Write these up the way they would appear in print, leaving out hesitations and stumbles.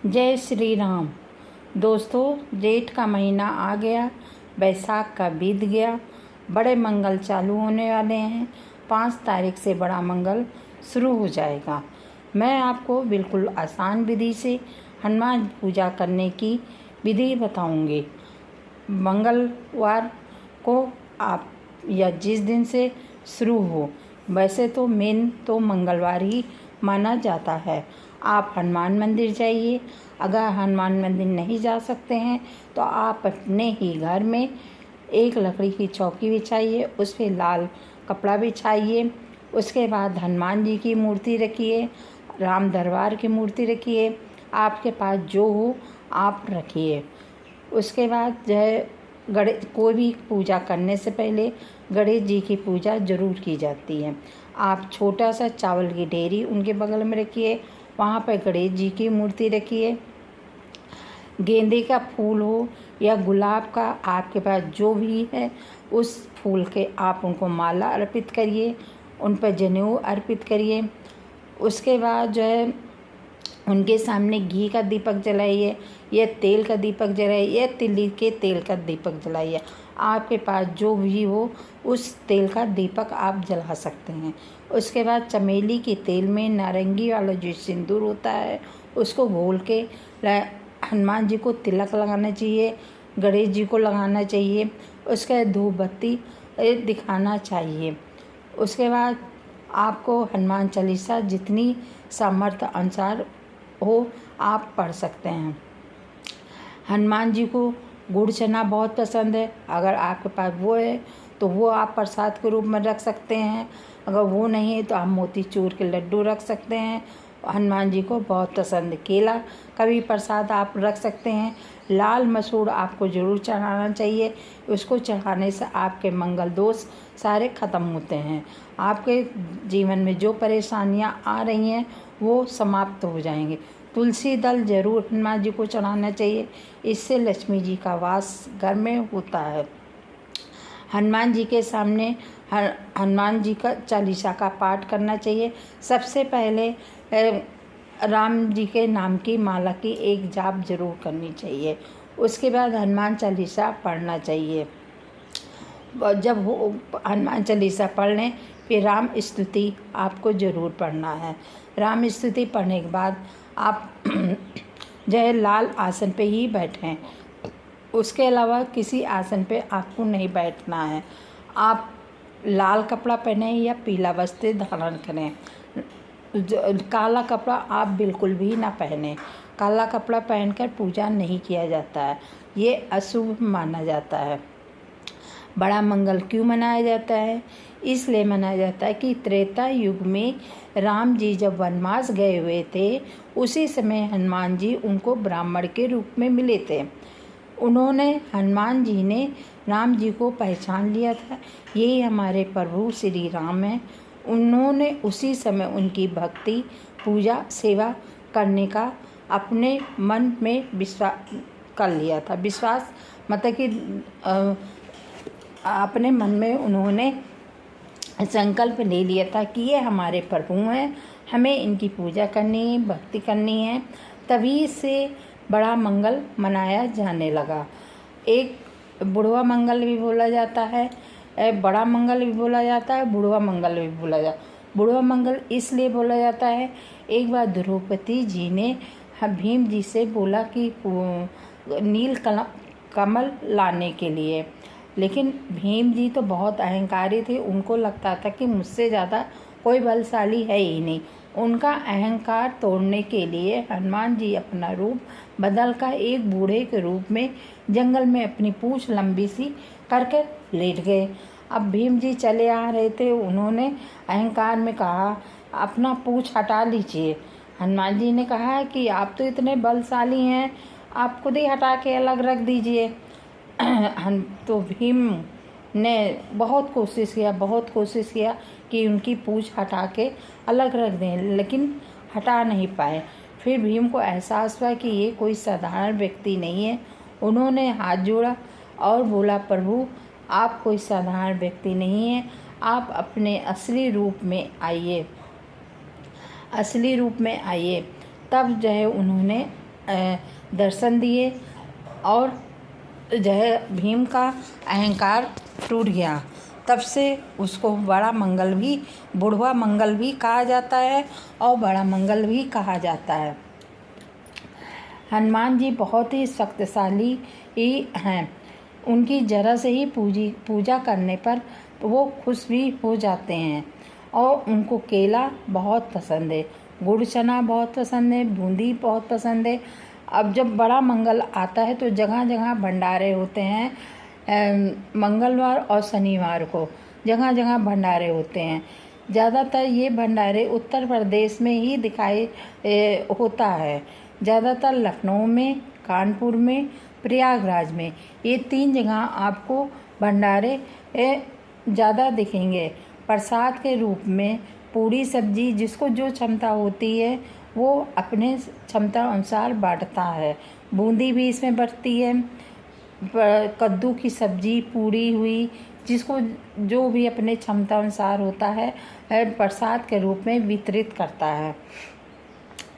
जय श्री राम। दोस्तों, जेठ का महीना आ गया, बैसाख का बीत गया, बड़े मंगल चालू होने वाले हैं। 5 तारीख से बड़ा मंगल शुरू हो जाएगा। मैं आपको बिल्कुल आसान विधि से हनुमान पूजा करने की विधि बताऊंगी। मंगलवार को आप या जिस दिन से शुरू हो, वैसे तो मेन तो मंगलवार ही माना जाता है। आप हनुमान मंदिर जाइए। अगर हनुमान मंदिर नहीं जा सकते हैं तो आप अपने ही घर में एक लकड़ी की चौकी बिछाइए, उस पर लाल कपड़ा बिछाइए। उसके बाद हनुमान जी की मूर्ति रखिए, राम दरबार की मूर्ति रखिए, आपके पास जो हो आप रखिए। उसके बाद जो है गणेश, कोई भी पूजा करने से पहले गणेश जी की पूजा ज़रूर की जाती है। आप छोटा सा चावल की ढेरी उनके बगल में रखिए, वहाँ पर गणेश जी की मूर्ति रखिए। गेंदे का फूल हो या गुलाब का, आपके पास जो भी है उस फूल के आप उनको माला अर्पित करिए, उन पर जनेऊ अर्पित करिए। उसके बाद जो है उनके सामने घी का दीपक जलाइए या तेल का दीपक जलाइए या तिल्ली के तेल का दीपक जलाइए। आपके पास जो भी हो उस तेल का दीपक आप जला सकते हैं। उसके बाद चमेली के तेल में नारंगी वाला जो सिंदूर होता है उसको घोल के हनुमान जी को तिलक लगाना चाहिए, गणेश जी को लगाना चाहिए। उसके धूप बत्ती दिखाना चाहिए। उसके बाद आपको हनुमान चालीसा जितनी सामर्थ्य अनुसार हो आप पढ़ सकते हैं। हनुमान जी को गुड़ चना बहुत पसंद है। अगर आपके पास वो है तो वो आप प्रसाद के रूप में रख सकते हैं। अगर वो नहीं है तो आप मोतीचूर के लड्डू रख सकते हैं। हनुमान जी को बहुत पसंद है। केला का भी प्रसाद आप रख सकते हैं। लाल मसूर आपको ज़रूर चढ़ाना चाहिए। उसको चढ़ाने से आपके मंगल दोष सारे ख़त्म होते हैं। आपके जीवन में जो परेशानियां आ रही हैं वो समाप्त हो जाएंगे। तुलसी दल जरूर हनुमान जी को चढ़ाना चाहिए, इससे लक्ष्मी जी का वास घर में होता है। हनुमान जी के सामने हनुमान जी का चालीसा का पाठ करना चाहिए। सबसे पहले राम जी के नाम की माला की एक जाप जरूर करनी चाहिए। उसके बाद हनुमान चालीसा पढ़ना चाहिए। जब हनुमान चालीसा पढ़ लें फिर राम स्तुति आपको ज़रूर पढ़ना है। राम स्तुति पढ़ने के बाद आप जो है लाल आसन पे ही बैठें। उसके अलावा किसी आसन पे आपको नहीं बैठना है। आप लाल कपड़ा पहने या पीला वस्त्र धारण करें। काला कपड़ा आप बिल्कुल भी ना पहने। काला कपड़ा पहनकर पूजा नहीं किया जाता है, ये अशुभ माना जाता है। बड़ा मंगल क्यों मनाया जाता है? इसलिए मनाया जाता है कि त्रेता युग में राम जी जब वनवास गए हुए थे उसी समय हनुमान जी उनको ब्राह्मण के रूप में मिले थे। हनुमान जी ने राम जी को पहचान लिया था, यही हमारे प्रभु श्री राम हैं। उन्होंने उसी समय उनकी भक्ति, पूजा, सेवा करने का अपने मन में विश्वास कर लिया था। विश्वास मतलब कि अपने मन में उन्होंने संकल्प ले लिया था कि ये हमारे प्रभु हैं, हमें इनकी पूजा करनी है, भक्ति करनी है। तभी से बड़ा मंगल मनाया जाने लगा। एक बुढ़वा मंगल भी बोला जाता है, बड़ा मंगल भी बोला जाता है, बुढ़वा मंगल भी बोला जाता है। बुढ़वा मंगल इसलिए बोला जाता है, एक बार द्रौपदी जी ने भीम जी से बोला कि नील कमल लाने के लिए, लेकिन भीम जी तो बहुत अहंकारी थे। उनको लगता था कि मुझसे ज़्यादा कोई बलशाली है ही नहीं। उनका अहंकार तोड़ने के लिए हनुमान जी अपना रूप बदल कर एक बूढ़े के रूप में जंगल में अपनी पूंछ लंबी सी करके लेट गए। अब भीम जी चले आ रहे थे, उन्होंने अहंकार में कहा अपना पूंछ हटा लीजिए। हनुमान जी ने कहा कि आप तो इतने बलशाली हैं, आप खुद ही हटा के अलग रख दीजिए। तो भीम ने बहुत कोशिश किया कि उनकी पूंछ हटा के अलग रख दें, लेकिन हटा नहीं पाए। फिर भीम को एहसास हुआ कि ये कोई साधारण व्यक्ति नहीं है। उन्होंने हाथ जोड़ा और बोला, प्रभु आप कोई साधारण व्यक्ति नहीं है, आप अपने असली रूप में आइए। तब जो है उन्होंने दर्शन दिए और जो है भीम का अहंकार टूट गया। तब से उसको बड़ा मंगल भी, बुढ़वा मंगल भी कहा जाता है और बड़ा मंगल भी कहा जाता है। हनुमान जी बहुत ही शक्तिशाली हैं। उनकी जरा से ही पूजा करने पर वो खुश भी हो जाते हैं। और उनको केला बहुत पसंद है, गुड़ चना बहुत पसंद है, बूंदी बहुत पसंद है। अब जब बड़ा मंगल आता है तो जगह जगह भंडारे होते हैं। मंगलवार और शनिवार को जगह जगह भंडारे होते हैं। ज़्यादातर ये भंडारे उत्तर प्रदेश में ही दिखाई होता है। ज़्यादातर लखनऊ में, कानपुर में, प्रयागराज में, ये 3 जगह आपको भंडारे ज़्यादा दिखेंगे। प्रसाद के रूप में पूरी सब्जी जिसको जो क्षमता होती है वो अपने क्षमता अनुसार बांटता है। बूंदी भी इसमें बँटती है। कद्दू की सब्जी, पूरी हुई, जिसको जो भी अपने क्षमता अनुसार होता है प्रसाद के रूप में वितरित करता है।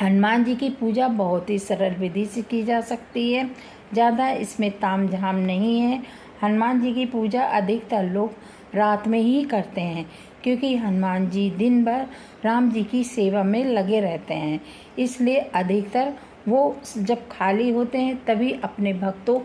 हनुमान जी की पूजा बहुत ही सरल विधि से की जा सकती है। ज़्यादा इसमें तामझाम नहीं है। हनुमान जी की पूजा अधिकतर लोग रात में ही करते हैं, क्योंकि हनुमान जी दिन भर राम जी की सेवा में लगे रहते हैं। इसलिए अधिकतर वो जब खाली होते हैं तभी अपने भक्तों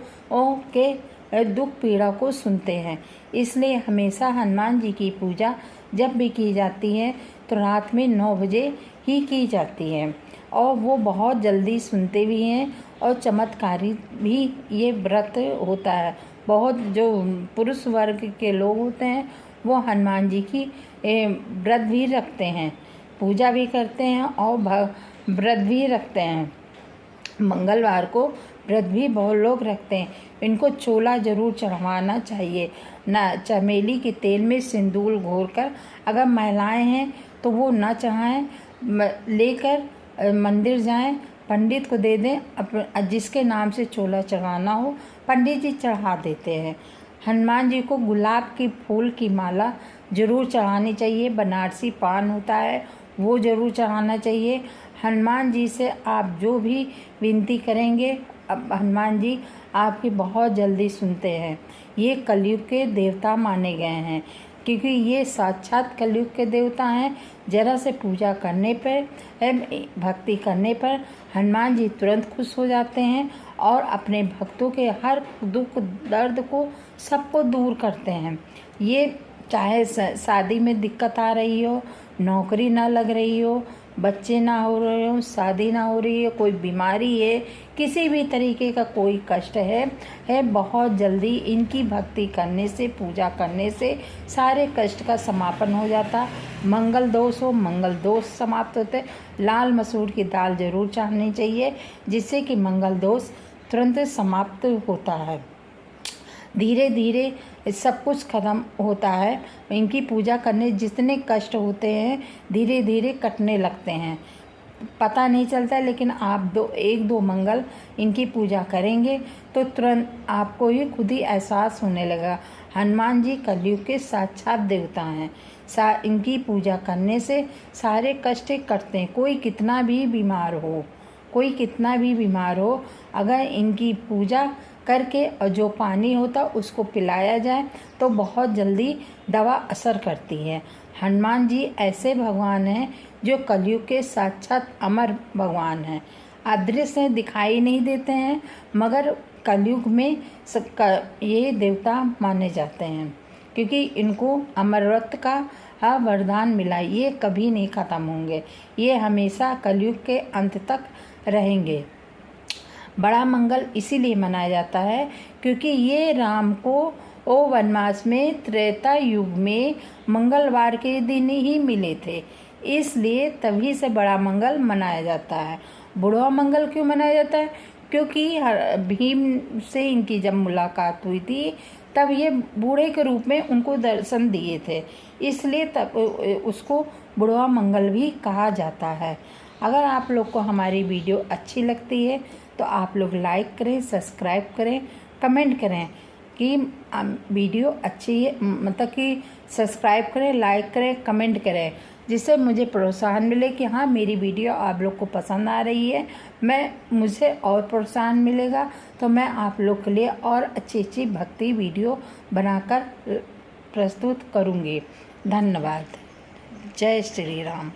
के दुख पीड़ा को सुनते हैं। इसलिए हमेशा हनुमान जी की पूजा जब भी की जाती है तो रात में 9 बजे ही की जाती है। और वो बहुत जल्दी सुनते भी हैं और चमत्कारी भी ये व्रत होता है। बहुत जो पुरुष वर्ग के लोग होते हैं वो हनुमान जी की व्रत भी रखते हैं, पूजा भी करते हैं और व्रत भी रखते हैं। मंगलवार को व्रत भी बहुत लोग रखते हैं। इनको छोला ज़रूर चढ़वाना चाहिए। ना चमेली के तेल में सिंदूर घोरकर, अगर महिलाएं हैं तो वो ना चढ़ाएं, लेकर मंदिर जाएं, पंडित को दे दें। जिसके नाम से छोला चढ़ाना हो पंडित जी चढ़ा देते हैं। हनुमान जी को गुलाब की फूल की माला ज़रूर चढ़ानी चाहिए। बनारसी पान होता है वो ज़रूर चढ़ाना चाहिए। हनुमान जी से आप जो भी विनती करेंगे अब हनुमान जी आपकी बहुत जल्दी सुनते हैं। ये कलयुग के देवता माने गए हैं, क्योंकि ये साक्षात कलयुग के देवता हैं। जरा से पूजा करने पर, भक्ति करने पर हनुमान जी तुरंत खुश हो जाते हैं और अपने भक्तों के हर दुख दर्द को सबको दूर करते हैं। ये चाहे शादी में दिक्कत आ रही हो, नौकरी ना लग रही हो, बच्चे ना हो रहे हो, शादी ना हो रही है, कोई बीमारी है, किसी भी तरीके का कोई कष्ट है बहुत जल्दी इनकी भक्ति करने से, पूजा करने से सारे कष्ट का समापन हो जाता। मंगल दोष हो, मंगल दोष समाप्त होते। लाल मसूर की दाल जरूर चढ़ानी चाहिए, जिससे कि मंगल दोष तुरंत समाप्त होता है। धीरे धीरे सब कुछ खत्म होता है। इनकी पूजा करने जितने कष्ट होते हैं धीरे धीरे कटने लगते हैं, पता नहीं चलता। लेकिन आप 1-2 मंगल इनकी पूजा करेंगे तो तुरंत आपको ही खुद ही एहसास होने लगा हनुमान जी कलयुग के साक्षात देवता हैं। इनकी पूजा करने से सारे कष्ट कटते हैं। कोई कितना भी बीमार हो, अगर इनकी पूजा करके और जो पानी होता उसको पिलाया जाए तो बहुत जल्दी दवा असर करती है। हनुमान जी ऐसे भगवान हैं जो कलयुग के साक्षात अमर भगवान हैं। अदृश्य दिखाई नहीं देते हैं, मगर कलयुग में ये देवता माने जाते हैं, क्योंकि इनको अमरत्व का वरदान मिला। ये कभी नहीं ख़त्म होंगे, ये हमेशा कलयुग के अंत तक रहेंगे। बड़ा मंगल इसीलिए मनाया जाता है क्योंकि ये राम को वनवास में त्रेता युग में मंगलवार के दिन ही मिले थे, इसलिए तभी से बड़ा मंगल मनाया जाता है। बुढ़वा मंगल क्यों मनाया जाता है? क्योंकि भीम से इनकी जब मुलाकात हुई थी तब ये बूढ़े के रूप में उनको दर्शन दिए थे, इसलिए तब उसको बुढ़वा मंगल भी कहा जाता है। अगर आप लोग को हमारी वीडियो अच्छी लगती है तो आप लोग लाइक करें, सब्सक्राइब करें, कमेंट करें कि वीडियो अच्छी है, मतलब कि सब्सक्राइब करें, लाइक करें, कमेंट करें। जिससे मुझे प्रोत्साहन मिले कि हाँ मेरी वीडियो आप लोग को पसंद आ रही है। मुझे और प्रोत्साहन मिलेगा तो मैं आप लोग के लिए और अच्छी भक्ति वीडियो बनाकर प्रस्तुत करूँगी। धन्यवाद। जय श्री राम।